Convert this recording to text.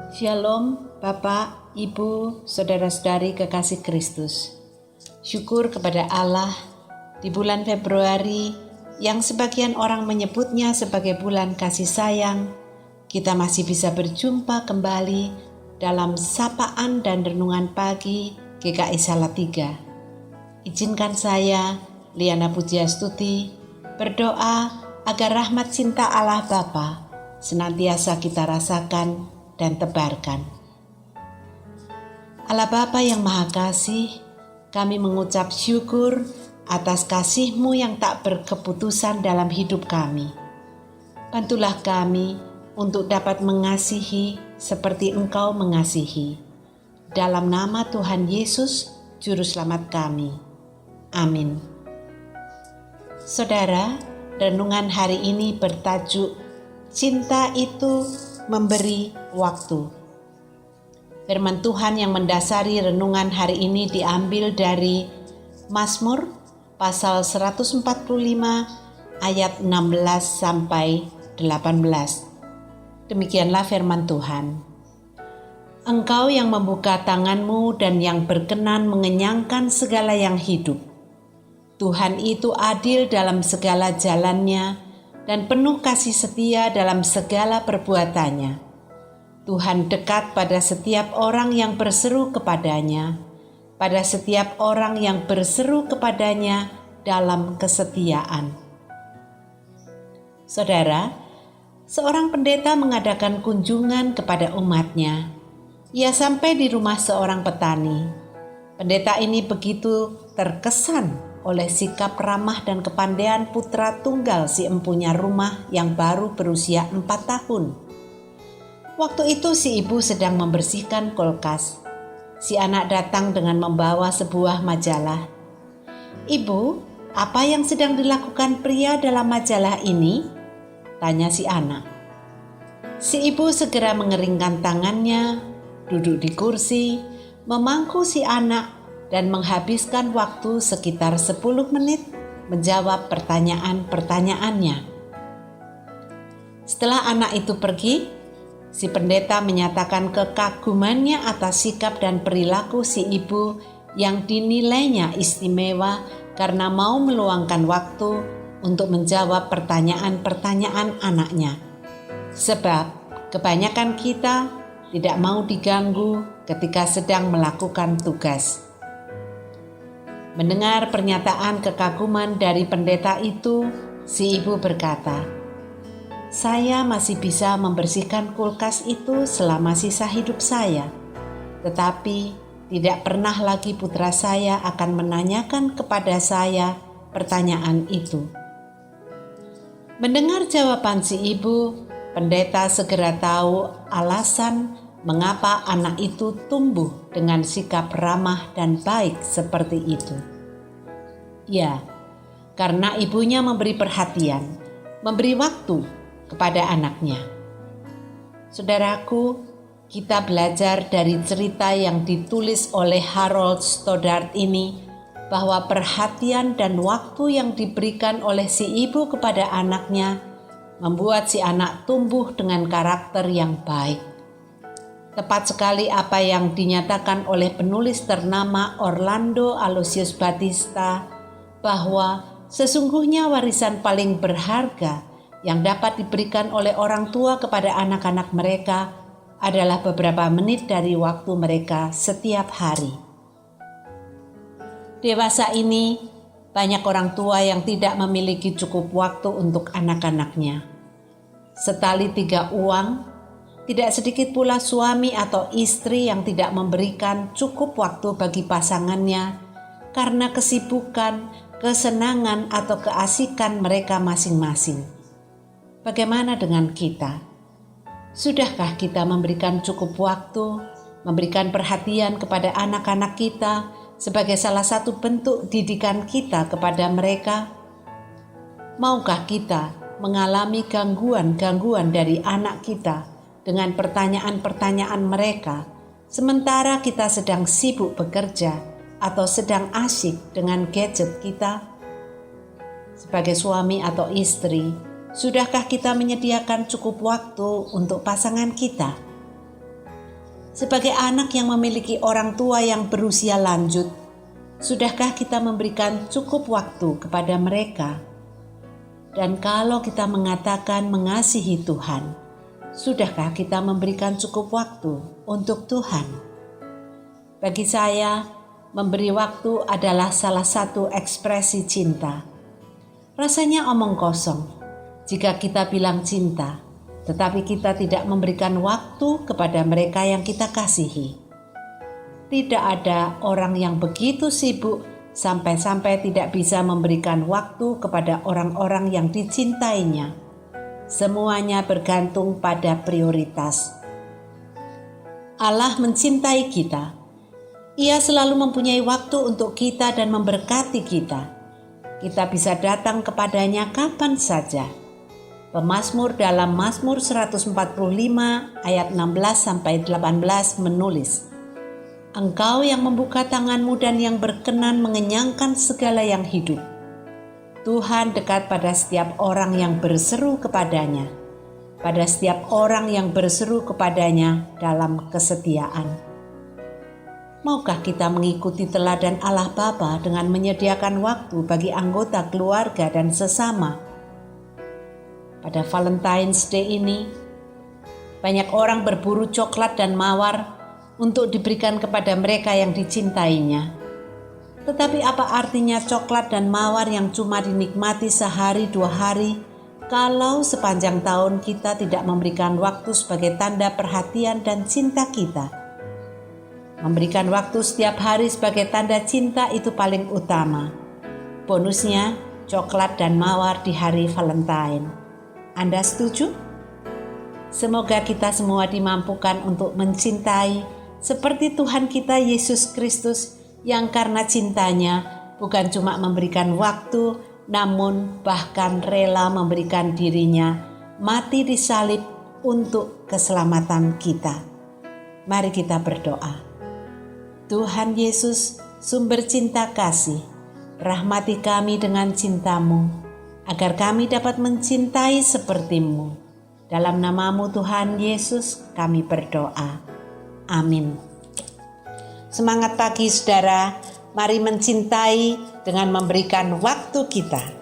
Shalom, Bapak, Ibu, Saudara-saudari kekasih Kristus. Syukur kepada Allah di bulan Februari yang sebagian orang menyebutnya sebagai bulan kasih sayang, kita masih bisa berjumpa kembali dalam sapaan dan renungan pagi GKI Salatiga. Izinkan saya, Liana Pujiastuti, berdoa agar rahmat cinta Allah Bapa senantiasa kita rasakan dan tebarkan. Allah Bapa yang Maha Kasih, kami mengucap syukur atas kasih-Mu yang tak berkeputusan dalam hidup kami. Bantulah kami untuk dapat mengasihi seperti Engkau mengasihi. Dalam nama Tuhan Yesus, Juru Selamat kami. Amin. Saudara, renungan hari ini bertajuk Cinta itu memberi waktu. Firman Tuhan yang mendasari renungan hari ini diambil dari Mazmur pasal 145 ayat 16 sampai 18. Demikianlah firman Tuhan. Engkau yang membuka tanganmu dan yang berkenan mengenyangkan segala yang hidup. Tuhan itu adil dalam segala jalannya dan penuh kasih setia dalam segala perbuatannya. Tuhan dekat pada setiap orang yang berseru kepadanya, pada setiap orang yang berseru kepadanya dalam kesetiaan. Saudara, seorang pendeta mengadakan kunjungan kepada umatnya. Ia sampai di rumah seorang petani. Pendeta ini begitu terkesan oleh sikap ramah dan kepandaian putra tunggal si empunya rumah yang baru berusia 4 tahun. Waktu itu si ibu sedang membersihkan kulkas. Si anak datang dengan membawa sebuah majalah. "Ibu, apa yang sedang dilakukan pria dalam majalah ini?" tanya si anak. Si ibu segera mengeringkan tangannya, duduk di kursi, memangku si anak, dan menghabiskan waktu sekitar 10 menit menjawab pertanyaan-pertanyaannya. Setelah anak itu pergi, si pendeta menyatakan kekagumannya atas sikap dan perilaku si ibu yang dinilainya istimewa karena mau meluangkan waktu untuk menjawab pertanyaan-pertanyaan anaknya. Sebab kebanyakan kita tidak mau diganggu ketika sedang melakukan tugas. Mendengar pernyataan kekaguman dari pendeta itu, si ibu berkata, "Saya masih bisa membersihkan kulkas itu selama sisa hidup saya, tetapi tidak pernah lagi putra saya akan menanyakan kepada saya pertanyaan itu." Mendengar jawaban si ibu, pendeta segera tahu alasan mengapa anak itu tumbuh dengan sikap ramah dan baik seperti itu. Ya, karena ibunya memberi perhatian, memberi waktu kepada anaknya. Saudaraku, kita belajar dari cerita yang ditulis oleh Harold Stoddard ini bahwa perhatian dan waktu yang diberikan oleh si ibu kepada anaknya membuat si anak tumbuh dengan karakter yang baik. Tepat sekali apa yang dinyatakan oleh penulis ternama Orlando Aloysius Batista, bahwa sesungguhnya warisan paling berharga yang dapat diberikan oleh orang tua kepada anak-anak mereka adalah beberapa menit dari waktu mereka setiap hari. Dewasa ini, banyak orang tua yang tidak memiliki cukup waktu untuk anak-anaknya. Setali 3 uang, tidak sedikit pula suami atau istri yang tidak memberikan cukup waktu bagi pasangannya karena kesibukan, kesenangan, atau keasikan mereka masing-masing. Bagaimana dengan kita? Sudahkah kita memberikan cukup waktu, memberikan perhatian kepada anak-anak kita sebagai salah satu bentuk didikan kita kepada mereka? Maukah kita mengalami gangguan-gangguan dari anak kita dengan pertanyaan-pertanyaan mereka, sementara kita sedang sibuk bekerja atau sedang asyik dengan gadget kita? Sebagai suami atau istri, sudahkah kita menyediakan cukup waktu untuk pasangan kita? Sebagai anak yang memiliki orang tua yang berusia lanjut, sudahkah kita memberikan cukup waktu kepada mereka? Dan kalau kita mengatakan mengasihi Tuhan, sudahkah kita memberikan cukup waktu untuk Tuhan? Bagi saya, memberi waktu adalah salah satu ekspresi cinta. Rasanya omong kosong jika kita bilang cinta, tetapi kita tidak memberikan waktu kepada mereka yang kita kasihi. Tidak ada orang yang begitu sibuk sampai-sampai tidak bisa memberikan waktu kepada orang-orang yang dicintainya. Semuanya bergantung pada prioritas. Allah mencintai kita. Ia selalu mempunyai waktu untuk kita dan memberkati kita. Kita bisa datang kepadanya kapan saja. Pemazmur dalam Mazmur 145 ayat 16-18 menulis, Engkau yang membuka tanganmu dan yang berkenan mengenyangkan segala yang hidup. Tuhan dekat pada setiap orang yang berseru kepadanya, pada setiap orang yang berseru kepadanya dalam kesetiaan. Maukah kita mengikuti teladan Allah Bapa dengan menyediakan waktu bagi anggota keluarga dan sesama? Pada Valentine's Day ini, banyak orang berburu coklat dan mawar untuk diberikan kepada mereka yang dicintainya. Tetapi apa artinya coklat dan mawar yang cuma dinikmati sehari dua hari kalau sepanjang tahun kita tidak memberikan waktu sebagai tanda perhatian dan cinta kita? Memberikan waktu setiap hari sebagai tanda cinta itu paling utama. Bonusnya coklat dan mawar di hari Valentine. Anda setuju? Semoga kita semua dimampukan untuk mencintai seperti Tuhan kita Yesus Kristus yang karena cintanya bukan cuma memberikan waktu, namun bahkan rela memberikan dirinya mati di salib untuk keselamatan kita. Mari kita berdoa. Tuhan Yesus, sumber cinta kasih, rahmati kami dengan cinta-Mu, agar kami dapat mencintai seperti-Mu. Dalam nama-Mu Tuhan Yesus kami berdoa. Amin. Semangat pagi saudara, mari mencintai dengan memberikan waktu kita.